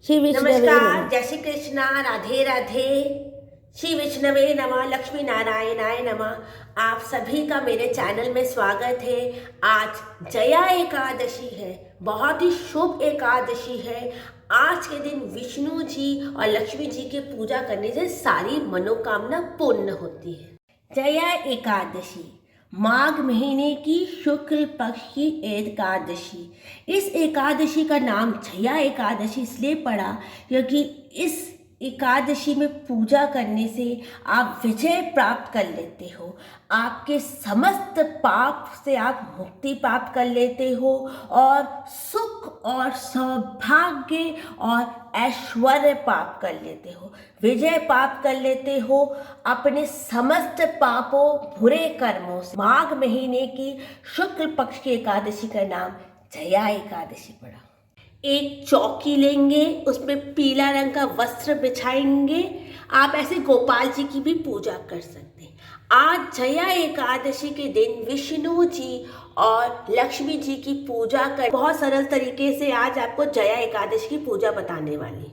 श्री विष्णवे नमस्कार, नमः। जय श्री कृष्णा, राधे राधे। श्री विष्णवे नमः, लक्ष्मी नारायणाय नमः। आप सभी का मेरे चैनल में स्वागत है। आज जया एकादशी है, बहुत ही शुभ एकादशी है। आज के दिन विष्णु जी और लक्ष्मी जी की पूजा करने से सारी मनोकामना पूर्ण होती है। जया एकादशी माघ महीने की शुक्ल पक्ष की एकादशी। इस एकादशी का नाम जया एकादशी इसलिए पड़ा क्योंकि इस एकादशी में पूजा करने से आप विजय प्राप्त कर लेते हो। आपके समस्त पाप से आप मुक्ति प्राप्त कर लेते हो और सुख और सौभाग्य और ऐश्वर्य प्राप्त कर लेते हो, विजय प्राप्त कर लेते हो अपने समस्त पापों बुरे कर्मों से। माघ महीने की शुक्ल पक्ष की एकादशी का नाम जया एकादशी पड़ा। एक चौकी लेंगे, उसमें पीला रंग का वस्त्र बिछाएंगे। आप ऐसे गोपाल जी की भी पूजा कर सकते हैं। आज जया एकादशी के दिन विष्णु जी और लक्ष्मी जी की पूजा कर बहुत सरल तरीके से आज आपको जया एकादशी की पूजा बताने वाली।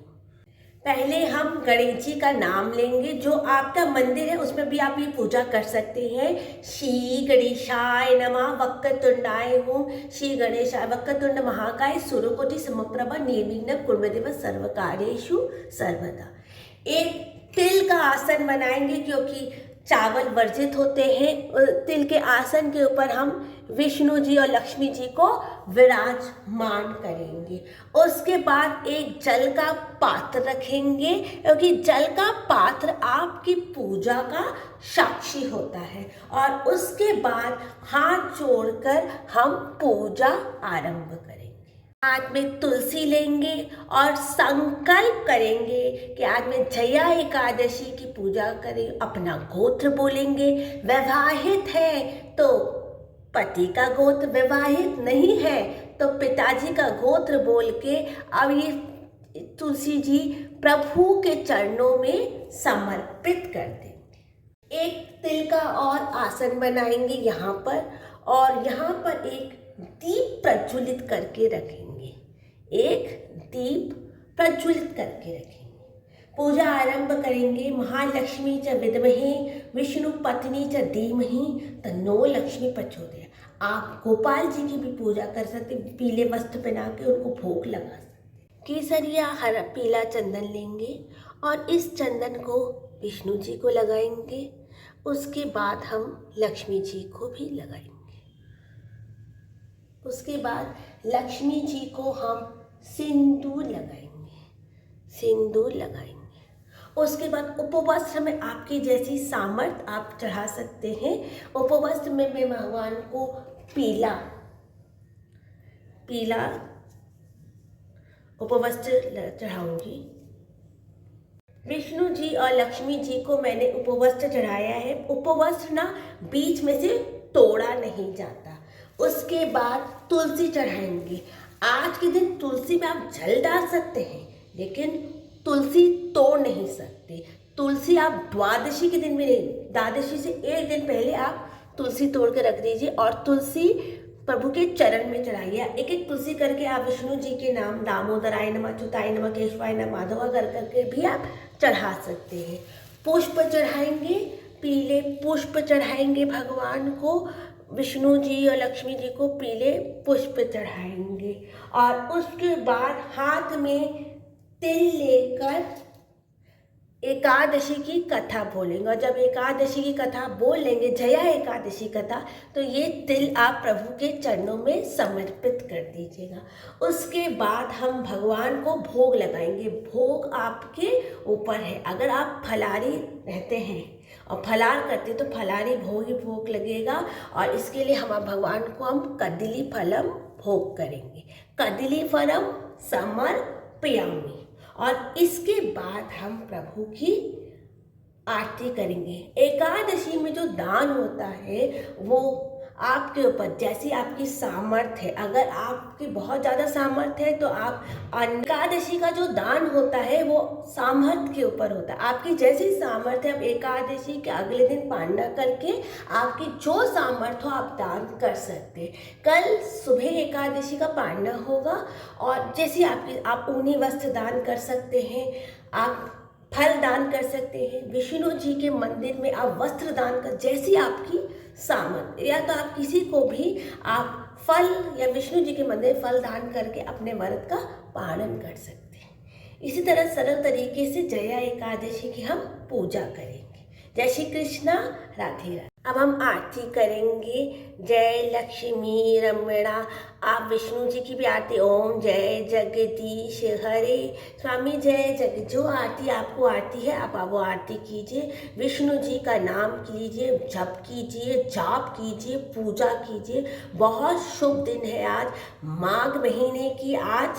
पहले हम गणेश जी का नाम लेंगे। जो आपका मंदिर है उसमें भी आप ये पूजा कर सकते हैं। श्री गणेशाय नमः, वक्रतुंडाय हूँ, श्री गणेशाय वक्रतुंड महाकाय सूर्यकोटि समप्रभा निर्विघ्नं कुर्वदेव सर्वकार्येषु सर्वदा। एक तिल का आसन बनाएंगे क्योंकि चावल वर्जित होते हैं। तिल के आसन के ऊपर हम विष्णु जी और लक्ष्मी जी को विराजमान करेंगे। उसके बाद एक जल का पात्र रखेंगे क्योंकि जल का पात्र आपकी पूजा का साक्षी होता है। और उसके बाद हाथ जोड़कर हम पूजा आरंभ करेंगे। आज में तुलसी लेंगे और संकल्प करेंगे कि आज में जया एकादशी की पूजा करें। अपना गोत्र बोलेंगे। वैवाहित है तो पति का गोत्र, विवाहित नहीं है तो पिताजी का गोत्र बोल के अब ये तुलसी जी प्रभु के चरणों में समर्पित कर देंगे। एक तिल का और आसन बनाएंगे यहाँ पर, और यहाँ पर एक दीप प्रज्वलित करके रखेंगे। एक दीप प्रज्वलित करके रखेंगे। पूजा आरंभ करेंगे। महालक्ष्मी च विद्महे विष्णु पत्नी च धीमहि तन्नो लक्ष्मी प्रचोदयात्। आप गोपाल जी की भी पूजा कर सकते, पीले वस्त्र पहना के उनको भोग लगा सकते। केसरिया हरा पीला चंदन लेंगे और इस चंदन को विष्णु जी को लगाएंगे। उसके बाद हम लक्ष्मी जी को भी लगाएंगे। उसके बाद लक्ष्मी जी को हम सिंदूर लगाएंगे, सिंदूर लगाएंगे। उसके बाद उपवस्त्र में आपकी जैसी सामर्थ्य आप चढ़ा सकते हैं। उपवस्त्र में मैं भगवान को पीला पीला उपवस्त्र चढ़ाऊंगी। विष्णु जी और लक्ष्मी जी को मैंने उपवस्त्र चढ़ाया है। उपवस्त्र ना बीच में से तोड़ा नहीं जाता। उसके बाद तुलसी चढ़ाएंगे। आज के दिन तुलसी में आप जल डाल सकते हैं लेकिन तुलसी तोड़ नहीं सकते। तुलसी आप द्वादशी के दिन में नहीं, द्वादशी से एक दिन पहले आप तुलसी तोड़ के रख दीजिए और तुलसी प्रभु के चरण में चढ़ाइए। एक एक तुलसी करके आप विष्णु जी के नाम दामोदराय नमः, अच्युताय नमः, केशवाय नमः, माधवा करके भी आप चढ़ा सकते हैं। पुष्प चढ़ाएंगे, पीले पुष्प चढ़ाएंगे भगवान को। विष्णु जी और लक्ष्मी जी को पीले पुष्प चढ़ाएंगे और उसके बाद हाथ में तिल लेकर एकादशी की कथा बोलेंगे। और जब एकादशी की कथा बोल लेंगे, जया एकादशी कथा, तो ये तिल आप प्रभु के चरणों में समर्पित कर दीजिएगा। उसके बाद हम भगवान को भोग लगाएंगे। भोग आपके ऊपर है। अगर आप फलाहारी रहते हैं और फलाहार करते तो फलाहारी भोग ही भोग लगेगा। और इसके लिए हम भगवान को हम कदली फलम भोग करेंगे। कदली फलम समर्पयामि। और इसके बाद हम प्रभु की आरती करेंगे। एकादशी में जो दान होता है वो आपके ऊपर जैसी आपकी सामर्थ्य है। अगर आपकी बहुत ज़्यादा सामर्थ्य है तो आप एकादशी का जो दान होता है वो सामर्थ्य के ऊपर होता है। आपकी जैसी सामर्थ्य, आप एकादशी के अगले दिन पांडा करके आपकी जो सामर्थ्य हो आप दान कर सकते हैं। कल सुबह एकादशी का पांडा होगा और जैसी आप ऊनी वस्त्र दान कर सकते हैं, आप फल दान कर सकते हैं, विष्णु जी के मंदिर में आप वस्त्र दान कर, जैसी आपकी सामर्थ्य, या तो आप किसी को भी आप फल या विष्णु जी के मंदिर में फल दान करके अपने व्रत का पालन कर सकते हैं। इसी तरह सरल तरीके से जया एकादशी की हम पूजा करेंगे। जय श्री कृष्णा, राधे राधे। अब हम आरती करेंगे। जय लक्ष्मी रमणा, आप विष्णु जी की भी आरती, ओम जय जगदीश हरे स्वामी जय जग, जो आरती आपको आती है आप वो आरती कीजिए। विष्णु जी का नाम लीजिए, जप कीजिए, जाप कीजिए, पूजा कीजिए। बहुत शुभ दिन है आज, माघ महीने की आज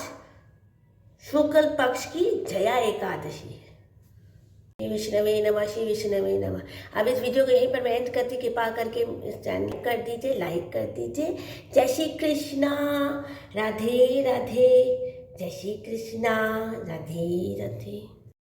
शुक्ल पक्ष की जया एकादशी है। श्री विष्णवे नमः, श्री विष्णवे नमः। अब इस वीडियो को यहीं पर मैं एंड करती, कृपा करके इस चैनल कर दीजिए, लाइक कर दीजिए। जय श्री कृष्णा, राधे राधे। जय श्री कृष्णा, राधे राधे।